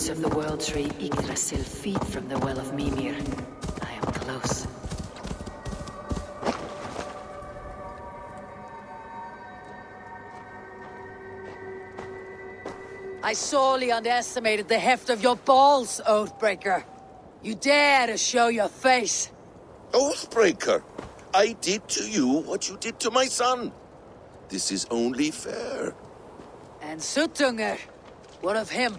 roots of the world tree Yggdrasil feed from the well of Mimir. I am close. I sorely underestimated the heft of your balls, Oathbreaker. You dare to show your face. Oathbreaker, I did to you what you did to my son. This is only fair. And Suttungr, what of him?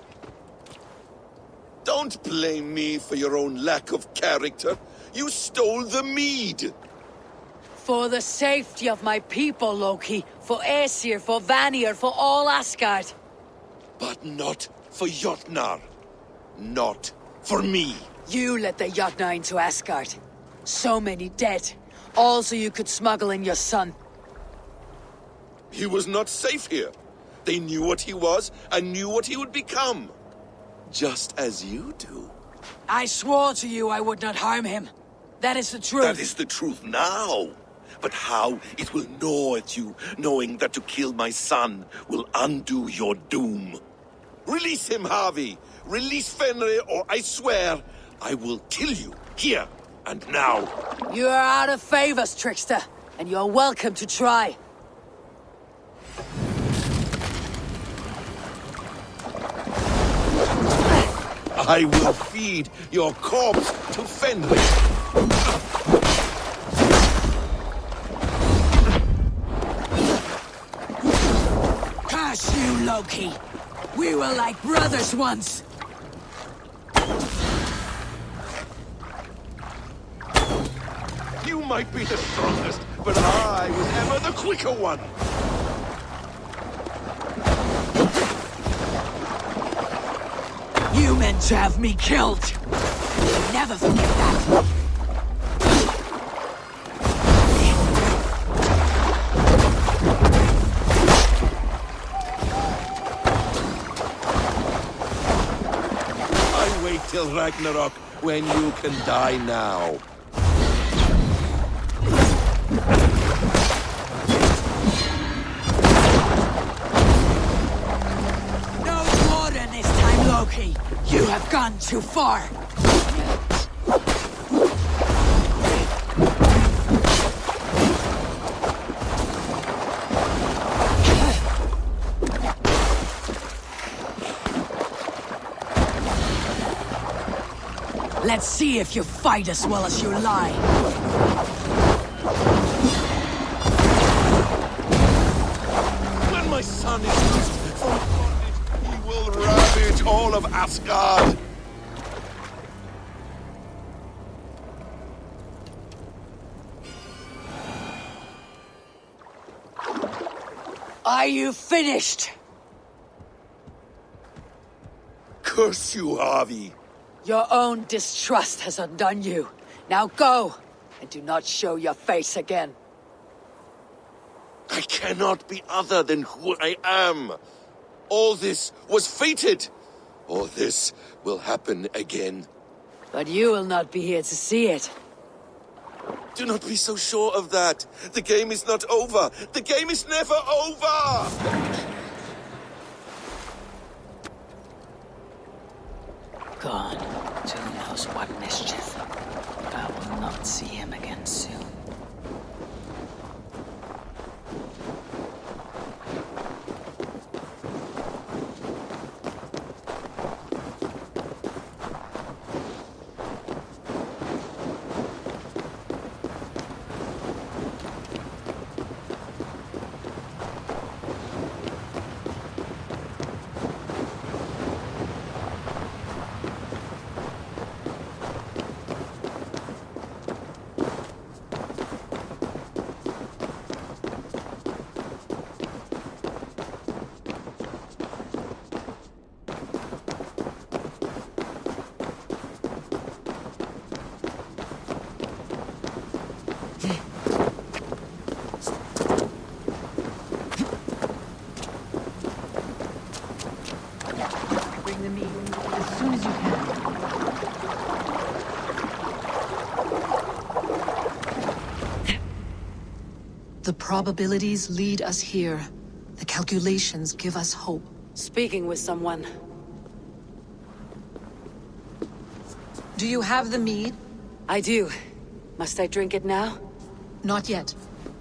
Don't blame me for your own lack of character. You stole the mead. For the safety of my people, Loki. For Aesir, for Vanir, for all Asgard. But not for Jotnar. Not for me. You let the Jotnar into Asgard. So many dead. All so you could smuggle in your son. He was not safe here. They knew what he was and knew what he would become. Just as you do. I swore to you I would not harm him. That is the truth. That is the truth now. But how it will gnaw at you, knowing that to kill my son will undo your doom. Release him, Harvey. Release Fenrir, or I swear I will kill you, here and now. You are out of favors, trickster, and you're welcome to try. I will feed your corpse to Fenrir. Curse you, Loki! We were like brothers once! You might be the strongest, but I was ever the quicker one. You meant to have me killed! You'll never forget that! I wait till Ragnarok when you can die now. Loki, you have gone too far! Let's see if you fight as well as you lie. When my son is loosed from bondage, he will ravage all of Asgard. Are you finished? Curse you, Harvey. Your own distrust has undone you. Now go, and do not show your face again. I cannot be other than who I am. All this was fated. All this will happen again. But you will not be here to see it. Do not be so sure of that. The game is not over. The game is never over! Gone to who knows what mischief. I will not see him again soon. The probabilities lead us here. The calculations give us hope. Speaking with someone. Do you have the mead? I do. Must I drink it now? Not yet.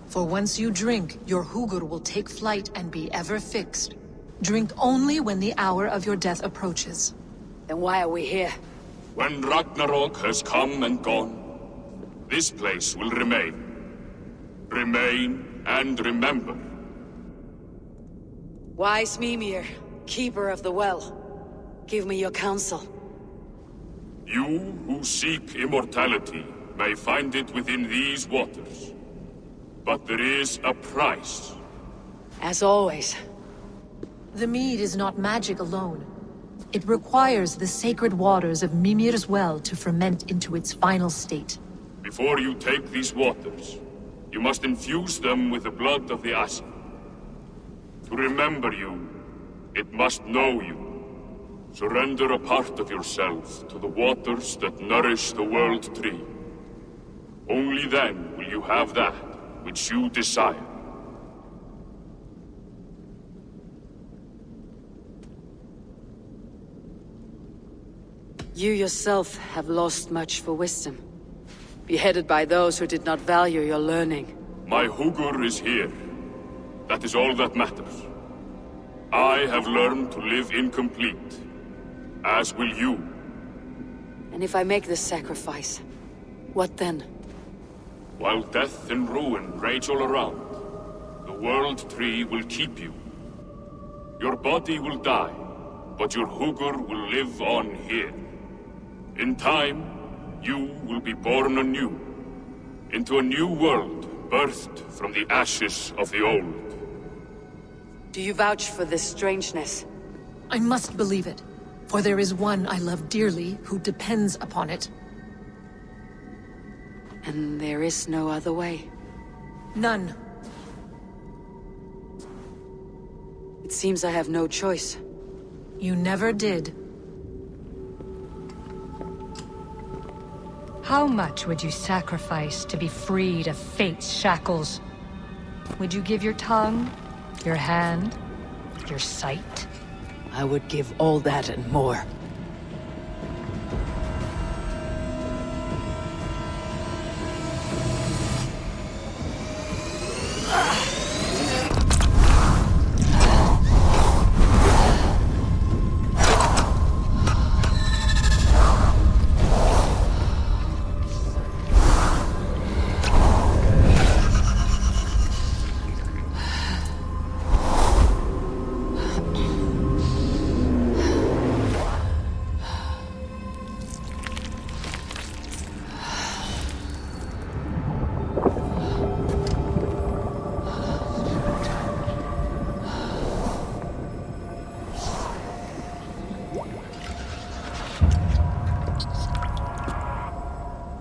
For once you drink, your hugur will take flight and be ever fixed. Drink only when the hour of your death approaches. Then why are we here? When Ragnarok has come and gone, this place will remain. Remain and remember. Wise Mimir, keeper of the well, give me your counsel. You who seek immortality may find it within these waters. But there is a price. As always. The mead is not magic alone. It requires the sacred waters of Mimir's well to ferment into its final state. Before you take these waters, you must infuse them with the blood of the Asa. To remember you, it must know you. Surrender a part of yourself to the waters that nourish the World Tree. Only then will you have that which you desire. You yourself have lost much for wisdom. Beheaded by those who did not value your learning. My hugur is here. That is all that matters. I have learned to live incomplete, as will you. And if I make this sacrifice, what then? While death and ruin rage all around, the World Tree will keep you. Your body will die, but your hugur will live on here. In time, you will be born anew, into a new world birthed from the ashes of the old. Do you vouch for this strangeness? I must believe it, for there is one I love dearly who depends upon it. And there is no other way. None. It seems I have no choice. You never did. How much would you sacrifice to be freed of fate's shackles? Would you give your tongue, your hand, your sight? I would give all that and more.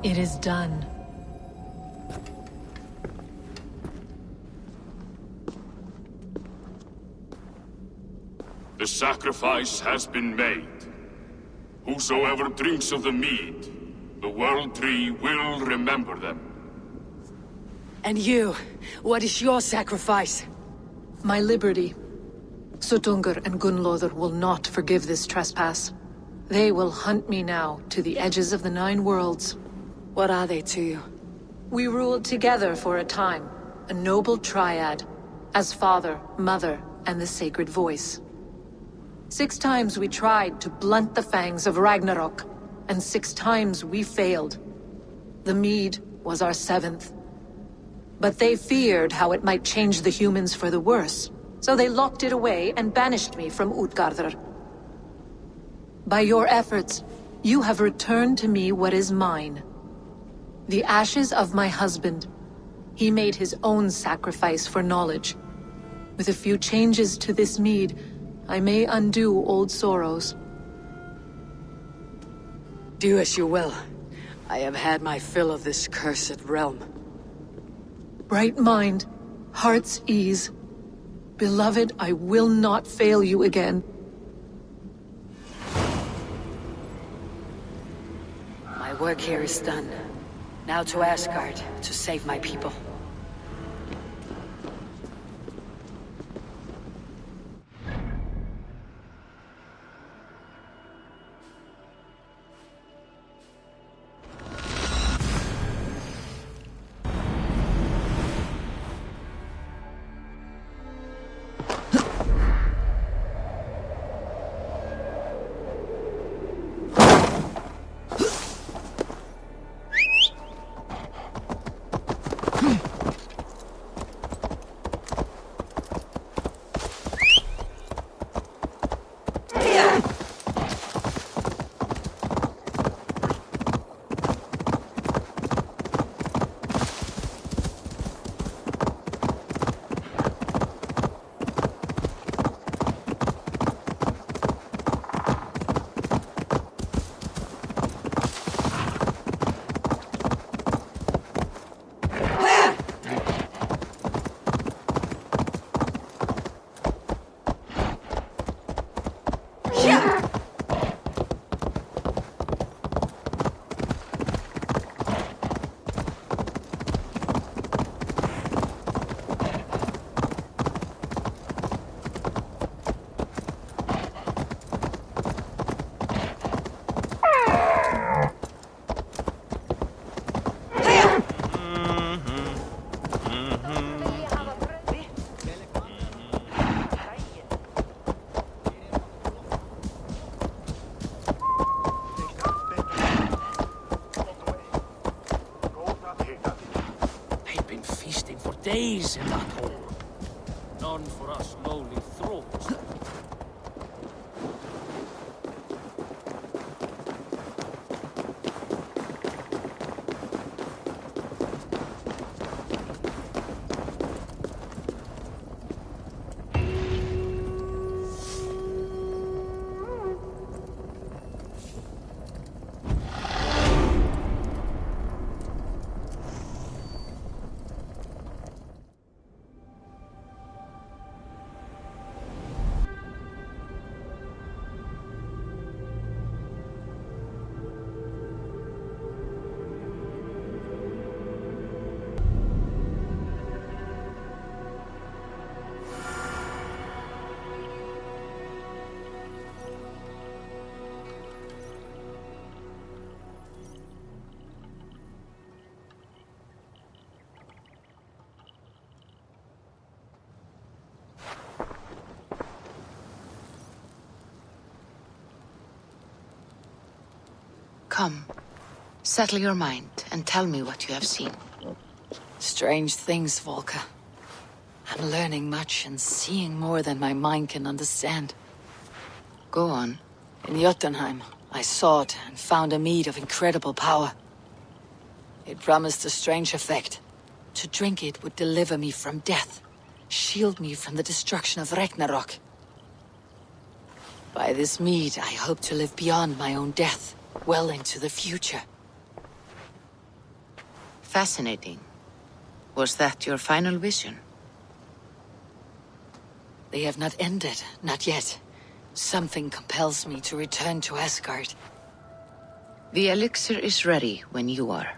It is done. The sacrifice has been made. Whosoever drinks of the mead, the World Tree will remember them. And you, what is your sacrifice? My liberty. Suttungr and Gunnlóðr will not forgive this trespass. They will hunt me now to the edges of the 9 worlds. What are they to you? We ruled together for a time, a noble triad, as father, mother, and the sacred voice. 6 times we tried to blunt the fangs of Ragnarok, and 6 times we failed. The mead was our 7th. But they feared how it might change the humans for the worse, so they locked it away and banished me from Utgardr. By your efforts, you have returned to me what is mine. The ashes of my husband. He made his own sacrifice for knowledge. With a few changes to this mead, I may undo old sorrows. Do as you will. I have had my fill of this cursed realm. Bright mind, heart's ease. Beloved, I will not fail you again. My work here is done. Now to Asgard, to save my people. stays in that hole. None for us lowly thralls. Come, settle your mind and tell me what you have seen. Strange things, Volker. I'm learning much and seeing more than my mind can understand. Go on. In Jotunheim, I sought and found a mead of incredible power. It promised a strange effect. To drink it would deliver me from death, shield me from the destruction of Ragnarok. By this mead, I hope to live beyond my own death, well into the future. Fascinating. Was that your final vision? They have not ended, not yet. Something compels me to return to Asgard. The elixir is ready when you are.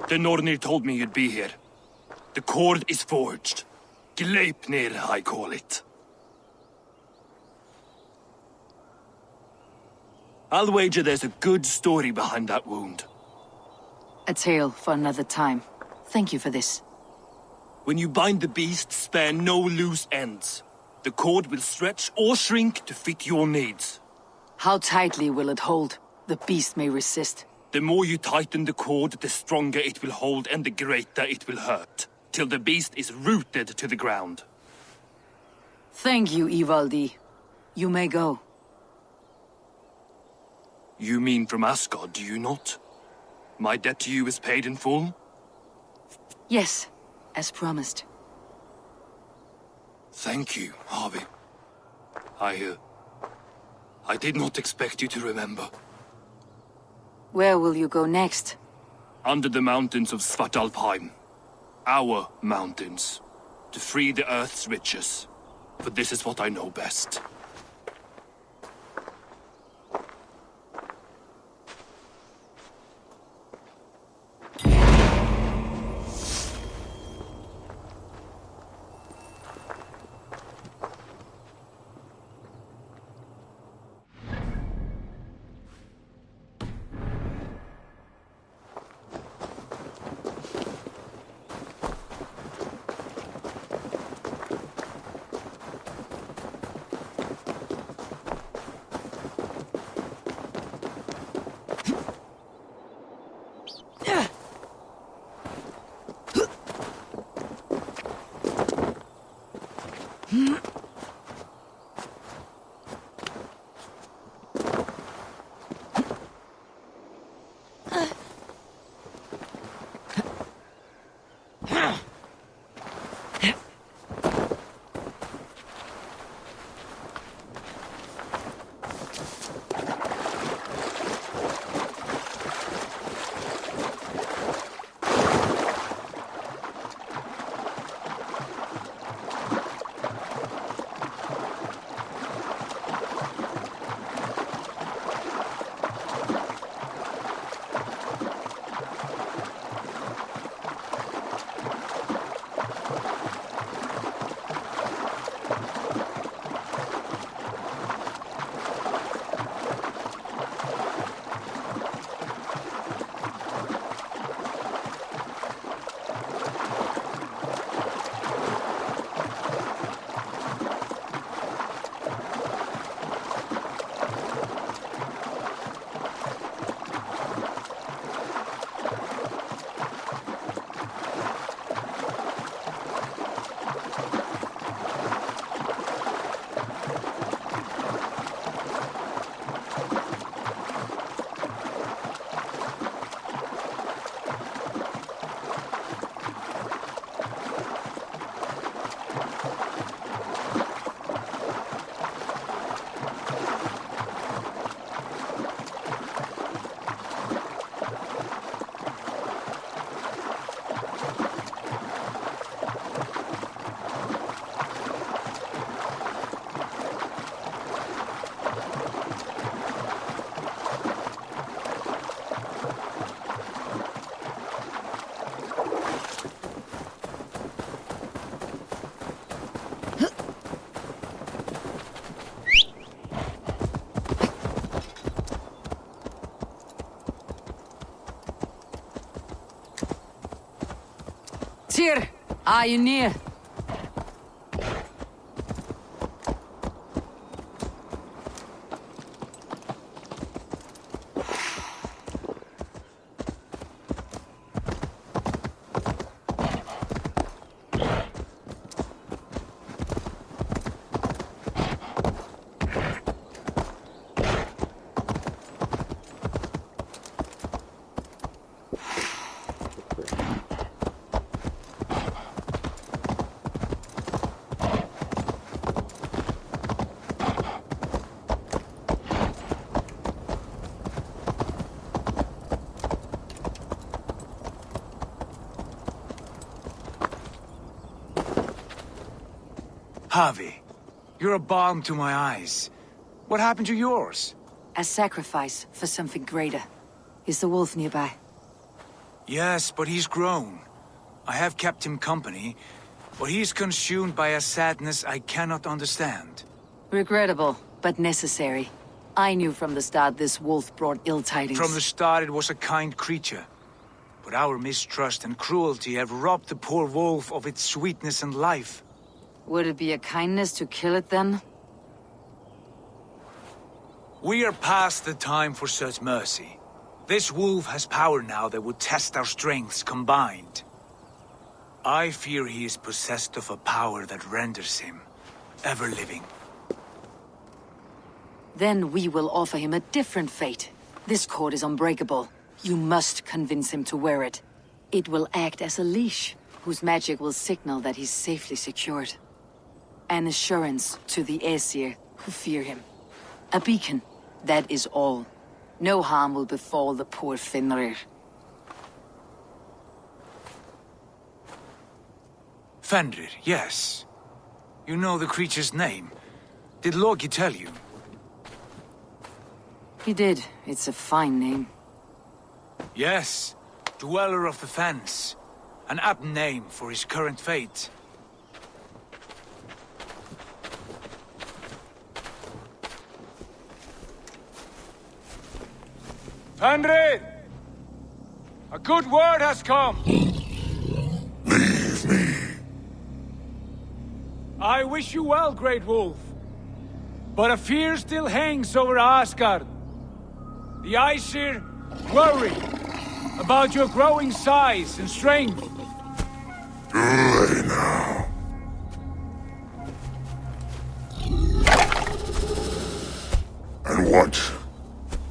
The Nornir told me you'd be here. The cord is forged. Gleipnir, I call it. I'll wager there's a good story behind that wound. A tale for another time. Thank you for this. When you bind the beast, spare no loose ends. The cord will stretch or shrink to fit your needs. How tightly will it hold? The beast may resist. The more you tighten the cord, the stronger it will hold and the greater it will hurt, till the beast is rooted to the ground. Thank you, Ivaldi. You may go. You mean from Asgard, do you not? My debt to you is paid in full? Yes, as promised. Thank you, Harvey. I did not expect you to remember. Where will you go next? Under the mountains of Svartalfheim. Our mountains. To free the Earth's riches. For this is what I know best. Tyr, are you near? Harvey, you're a balm to my eyes. What happened to yours? A sacrifice for something greater. Is the wolf nearby? Yes, but he's grown. I have kept him company, but he's consumed by a sadness I cannot understand. Regrettable, but necessary. I knew from the start this wolf brought ill tidings. From the start it was a kind creature. But our mistrust and cruelty have robbed the poor wolf of its sweetness and life. Would it be a kindness to kill it then? We are past the time for such mercy. This wolf has power now that would test our strengths combined. I fear he is possessed of a power that renders him ever-living. Then we will offer him a different fate. This cord is unbreakable. You must convince him to wear it. It will act as a leash, whose magic will signal that he's safely secured. An assurance to the Aesir who fear him. A beacon, that is all. No harm will befall the poor Fenrir. Fenrir, yes. You know the creature's name. Did Loki tell you? He did. It's a fine name. Yes. Dweller of the Fens. An apt name for his current fate. Fenrir! A good word has come! Leave me. I wish you well, Great Wolf. But a fear still hangs over Asgard. The Aesir worry about your growing size and strength. Do they now? And what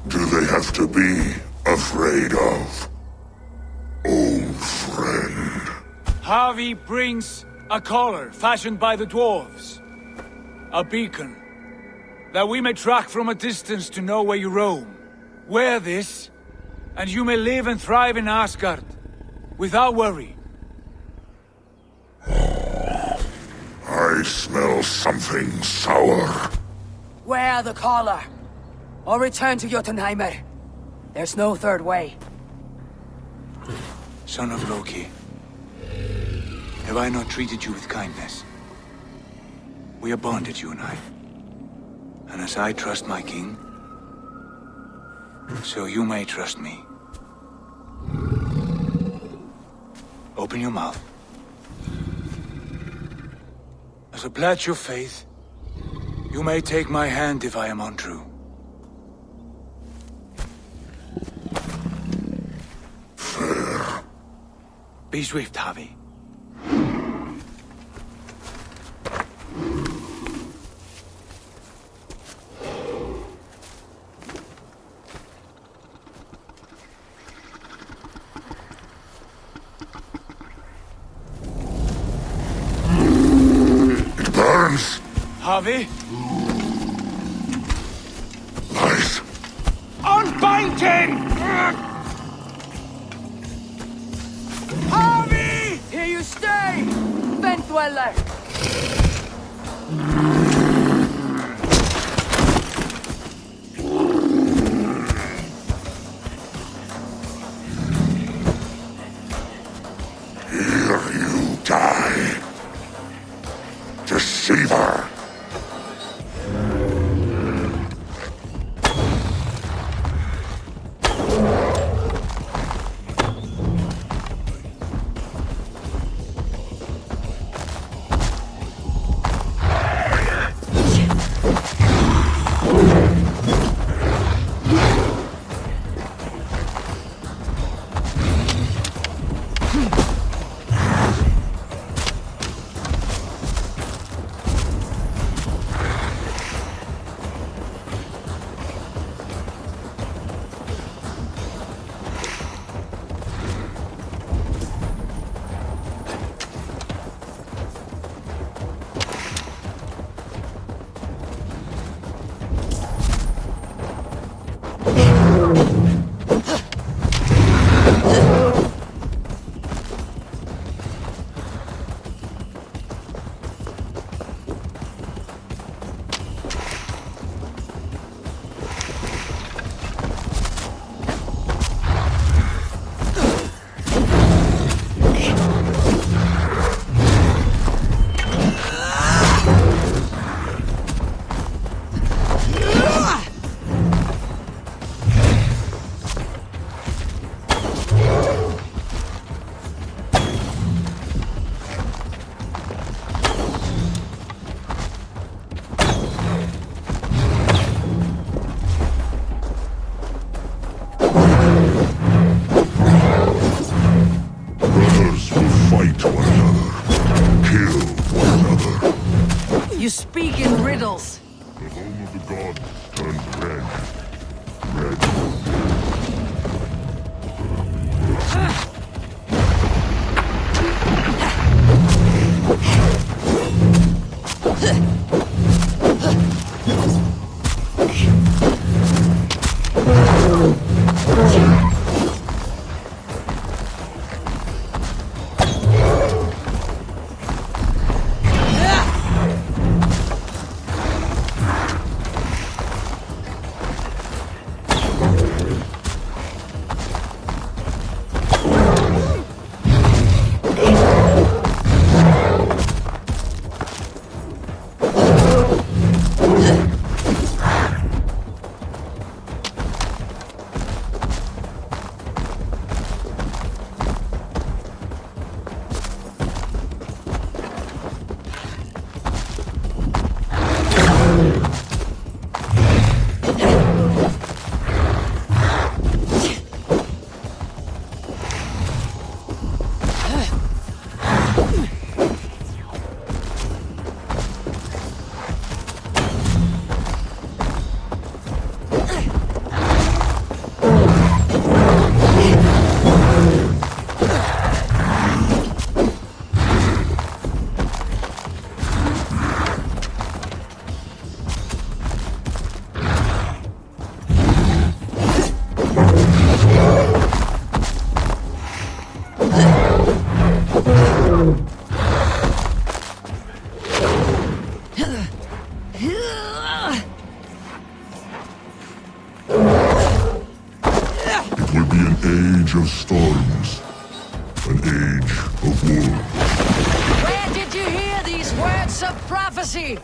do they have to be afraid of, old friend? Harvey brings a collar fashioned by the dwarves. A beacon, that we may track from a distance to know where you roam. Wear this, and you may live and thrive in Asgard, without worry. I smell something sour. Wear the collar, or return to Jotunheimer. There's no third way. Son of Loki, have I not treated you with kindness? We are bonded, you and I. And as I trust my king, so you may trust me. Open your mouth. As a pledge of faith, you may take my hand if I am untrue. Fair. Be swift, Harvey. Harvey? Lies. Unbind him! Harvey! Here you stay, Fen Dweller! Here you die. Deceiver. The home of the gods turned red. Red. Of storms, an age of war. Where did you hear these words of prophecy?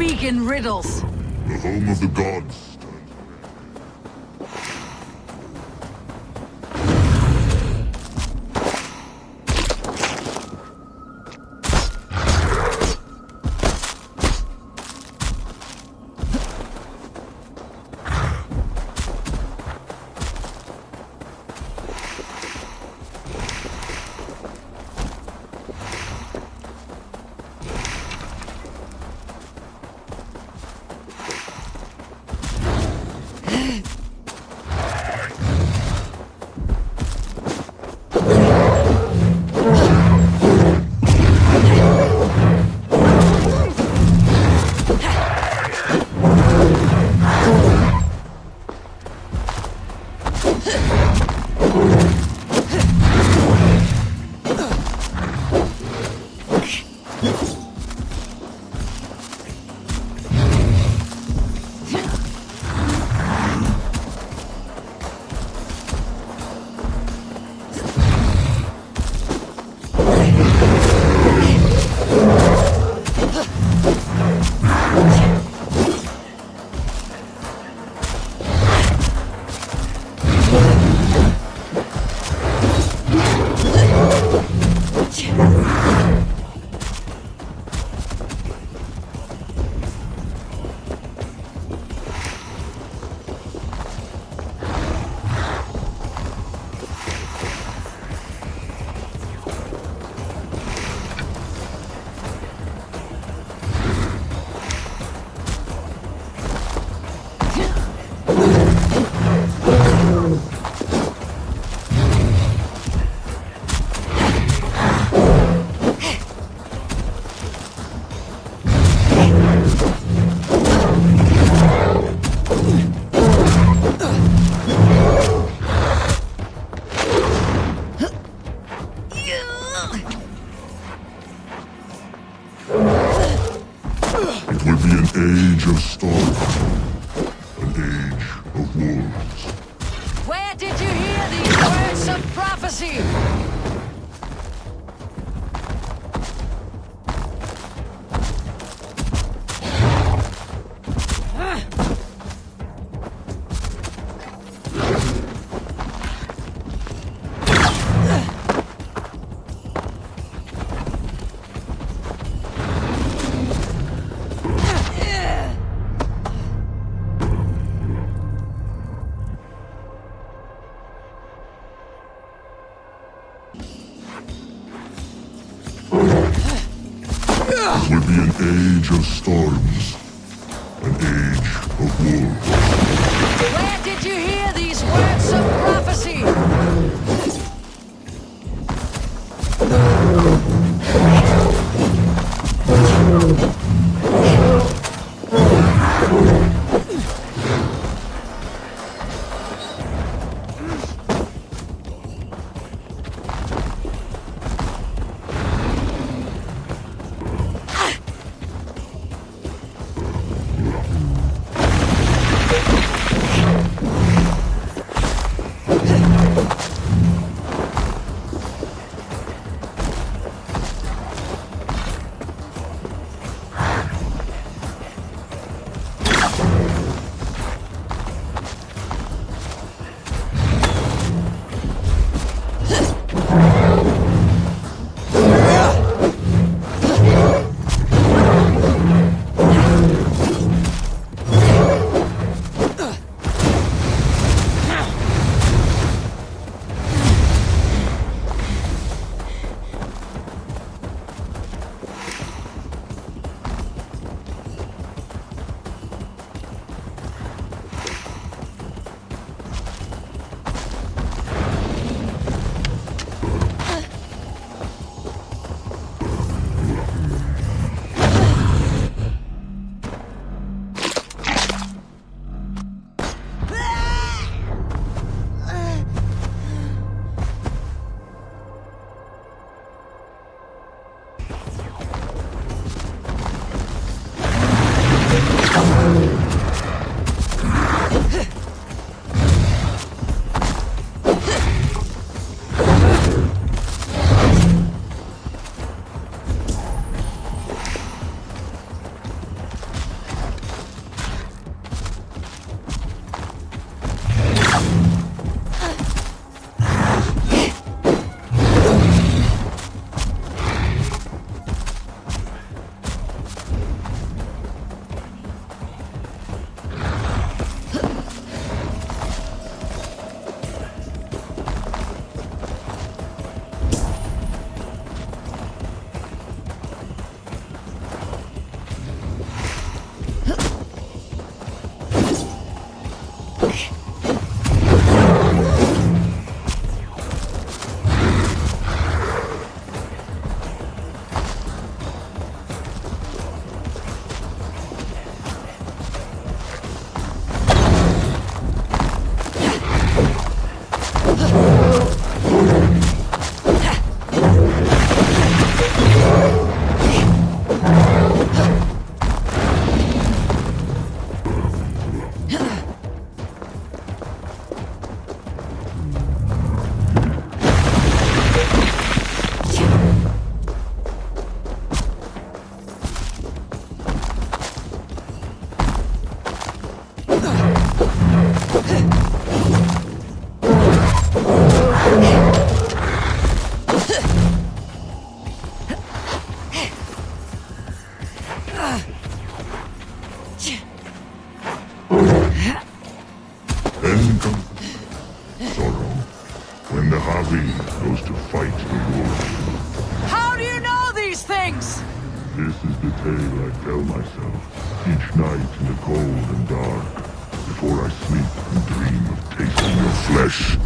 pagan riddles. The home of the gods. age of storm. An age of wolves. Where did you hear these words of prophecy? Would be an age of storms, an age of wolves. Where did you hear these words of prophecy? This is the tale I tell myself each night in the cold and dark, before I sleep and dream of tasting your flesh.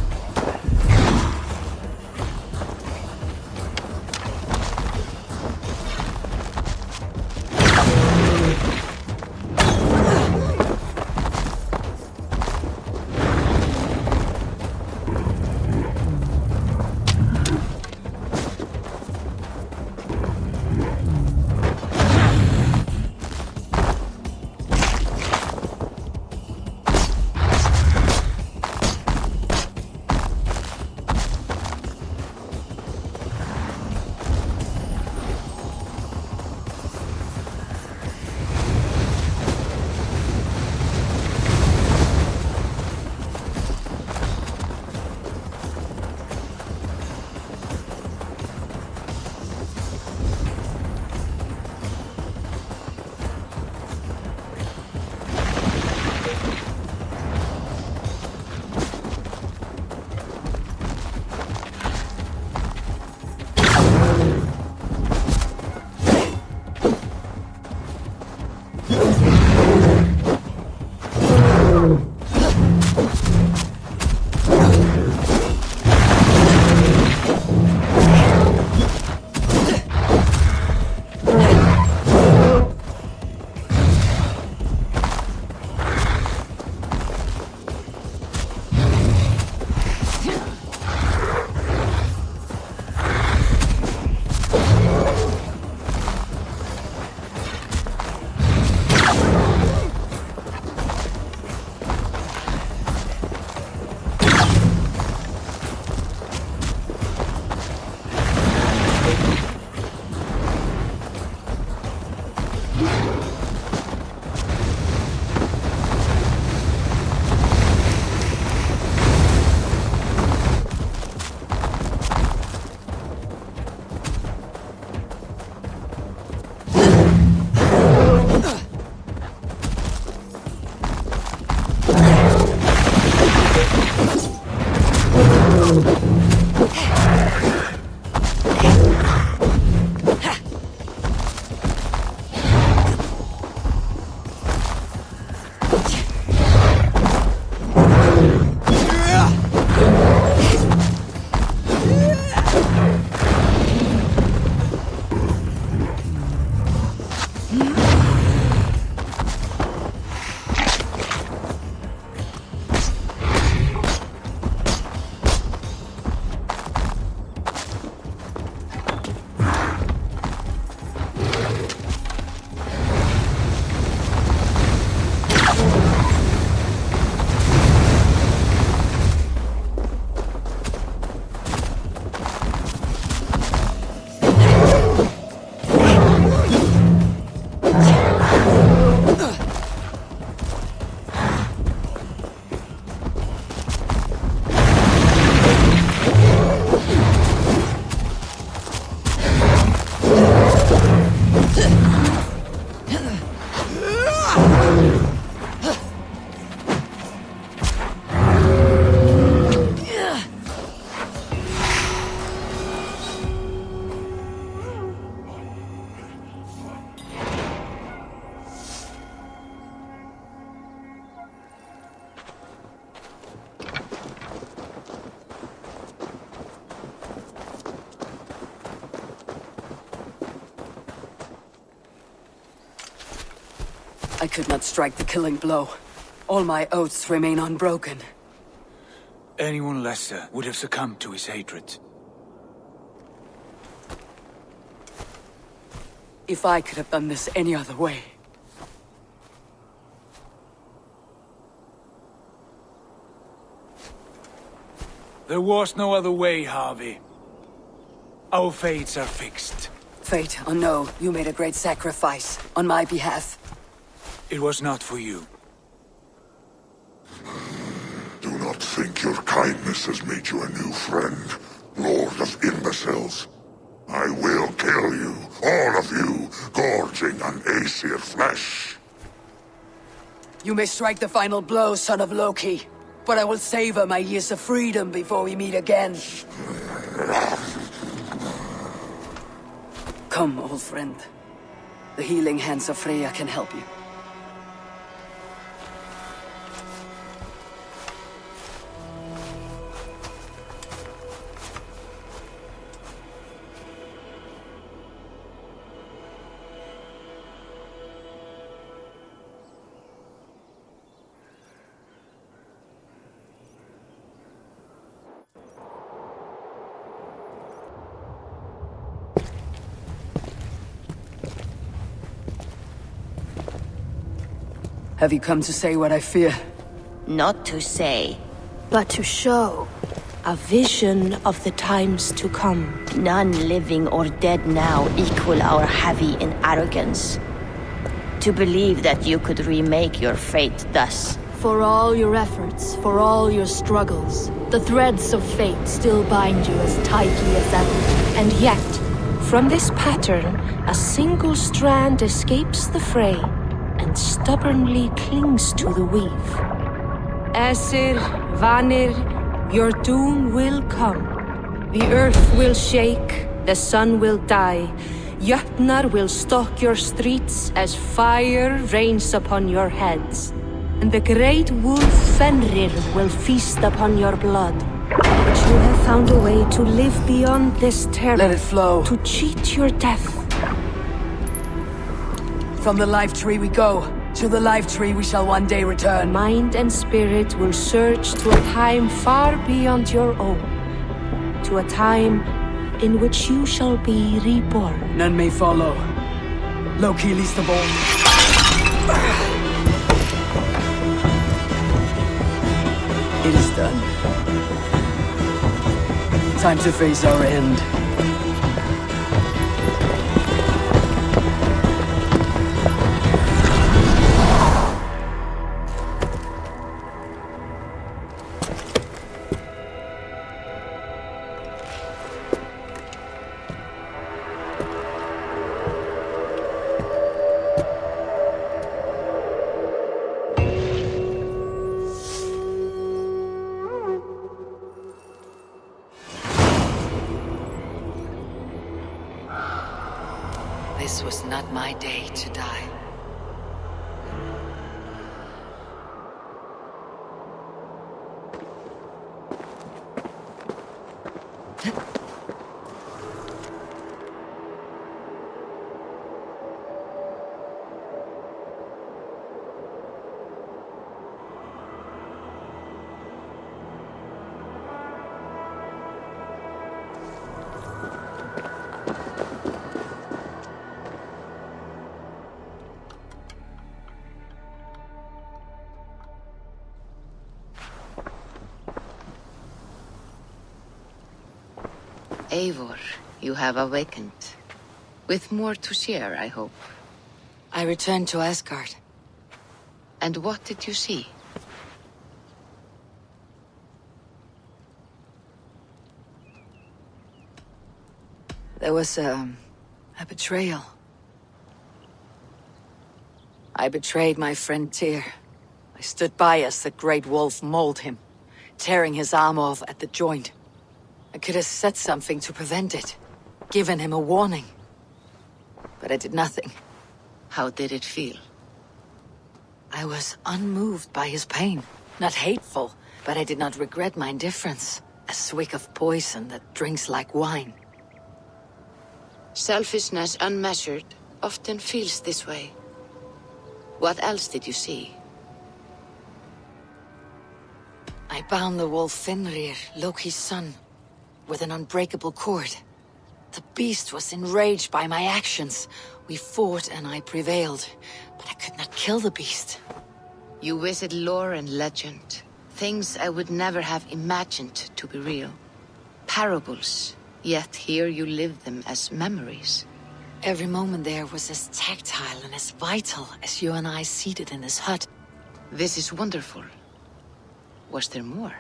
I could not strike the killing blow. All my oaths remain unbroken. Anyone lesser would have succumbed to his hatred. If I could have done this any other way. There was no other way, Harvey. Our fates are fixed. Fate or no, you made a great sacrifice on my behalf. It was not for you. Do not think your kindness has made you a new friend, Lord of Imbeciles. I will kill you, all of you, gorging on Aesir flesh. You may strike the final blow, son of Loki, but I will savor my years of freedom before we meet again. Come, old friend. The healing hands of Freya can help you. Have you come to say what I fear? Not to say, but to show. A vision of the times to come. None living or dead now equal our heavy in arrogance. To believe that you could remake your fate thus. For all your efforts, for all your struggles, the threads of fate still bind you as tightly as ever. And yet, from this pattern, a single strand escapes the fray and stubbornly clings to the weave. Aesir, Vanir, your doom will come. The earth will shake, the sun will die. Jötnar will stalk your streets as fire rains upon your heads. And the great wolf Fenrir will feast upon your blood. But you have found a way to live beyond this terror. Let it flow. To cheat your death. From the life tree we go. To the life tree we shall one day return. Mind and spirit will surge to a time far beyond your own. To a time in which you shall be reborn. None may follow. Loki leads the ball. It is done. Time to face our end. This was not my day to die. Eivor, you have awakened. With more to share, I hope. I returned to Asgard. And what did you see? There was a betrayal. I betrayed my friend Tyr. I stood by as the great wolf mauled him, tearing his arm off at the joint. I could have said something to prevent it, given him a warning. But I did nothing. How did it feel? I was unmoved by his pain. Not hateful, but I did not regret my indifference. A swig of poison that drinks like wine. Selfishness unmeasured often feels this way. What else did you see? I bound the wolf Fenrir, Loki's son, with an unbreakable cord. The beast was enraged by my actions. We fought and I prevailed, but I could not kill the beast. You visit lore and legend. Things I would never have imagined to be real. Parables, yet here you live them as memories. Every moment there was as tactile and as vital as you and I seated in this hut. This is wonderful. Was there more?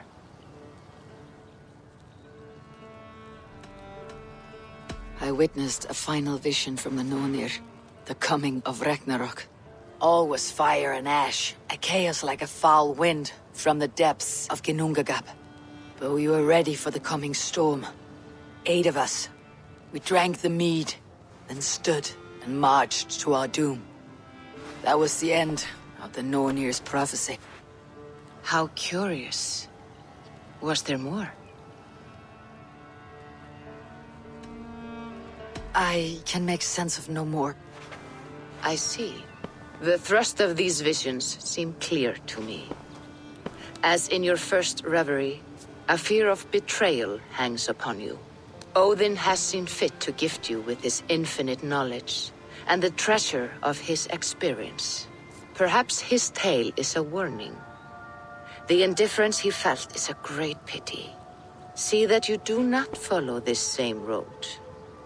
I witnessed a final vision from the Nornir, the coming of Ragnarok. All was fire and ash, a chaos like a foul wind from the depths of Ginnungagap. But we were ready for the coming storm. 8 of us. We drank the mead, then stood and marched to our doom. That was the end of the Nornir's prophecy. How curious. Was there more? I can make sense of no more. I see. The thrust of these visions seem clear to me. As in your first reverie, a fear of betrayal hangs upon you. Odin has seen fit to gift you with his infinite knowledge, and the treasure of his experience. Perhaps his tale is a warning. The indifference he felt is a great pity. See that you do not follow this same road.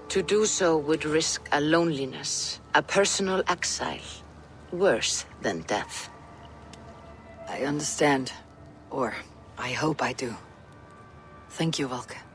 To do so would risk a loneliness, a personal exile, worse than death. I understand. Or, I hope I do. Thank you, Valka.